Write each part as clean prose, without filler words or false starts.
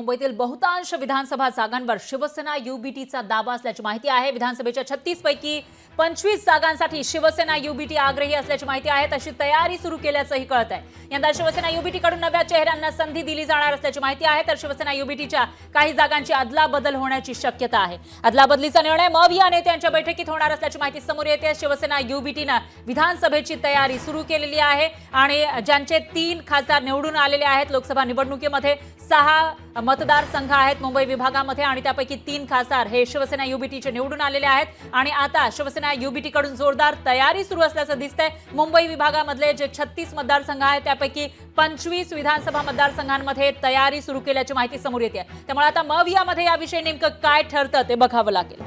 मुंबईतील बहुतांश विधानसभा जागांवर शिवसेना युबीटीचा दावा असल्याची माहिती आहे। विधानसभेच्या 36 पैकी 25 जागांसाठी शिवसेना युबीटी आग्रही असल्याची माहिती आहे। तशी तयारी सुरू केल्याचंही कळत आहे। यंदा शिवसेना युबीटीकडून नव्या चेहऱ्यांना संधी दिली जाणार असल्याची माहिती आहे। तर शिवसेना युबीटीच्या काही जागांची अदलाबदल होण्याची शक्यता आहे। अदलाबदलीचा निर्णय मविया नेत्यांच्या बैठकीत होणार असल्याची माहिती समोर येते। शिवसेना युबीटीने विधानसभेची तयारी सुरू केलेली आहे आणि ज्यांचे 3 खासदार निवडून आलेले आहेत लोकसभा निवडणुकीमध्ये 6 मतदारसंघ आहेत मुंबई विभागामध्ये आणि त्यापैकी 3 खासदार हे शिवसेना युबीटीचे निवडून आलेले आहेत आणि आता शिवसेना युबीटी कडून जोरदार तयारी सुरू असल्याचं दिसतंय। मुंबई विभागामधले जे 36 मतदारसंघ आहेत त्यापैकी 25 विधानसभा मतदारसंघांमध्ये तयारी सुरू केल्याची माहिती समोर येते। त्यामुळे आता मवियामध्ये याविषयी नेमकं काय ठरतं ते बघावं लागेल।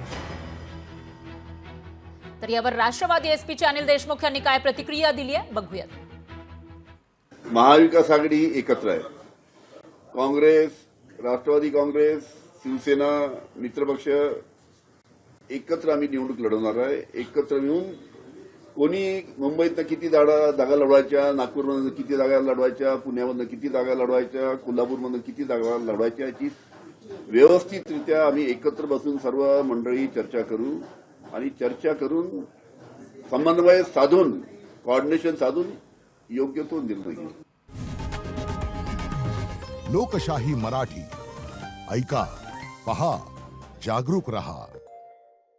तर यावर राष्ट्रवादी एसपीचे अनिल देशमुख यांनी काय प्रतिक्रिया दिली आहे बघूयात। महाविकास आघाडी एकत्र आहे। काँग्रेस, राष्ट्रवादी काँग्रेस, शिवसेना, मित्रपक्ष एकत्र आम्ही निवडणूक लढवणार आहे। एकत्र मिळून कोणी मुंबईतनं किती जागा लढवायच्या, नागपूरमधून किती जागा लढवायच्या, पुण्यामधून किती जागा लढवायच्या, कोल्हापूरमधून किती जागा लढवायच्या याची व्यवस्थितरित्या आम्ही एकत्र बसून सर्व मंडळी चर्चा करू आणि चर्चा करून समन्वय साधून कोऑर्डिनेशन साधून योग्य तो निर्णय घेऊ। लोकशाही मराठी ऐका, पहा, जागरूक रहा।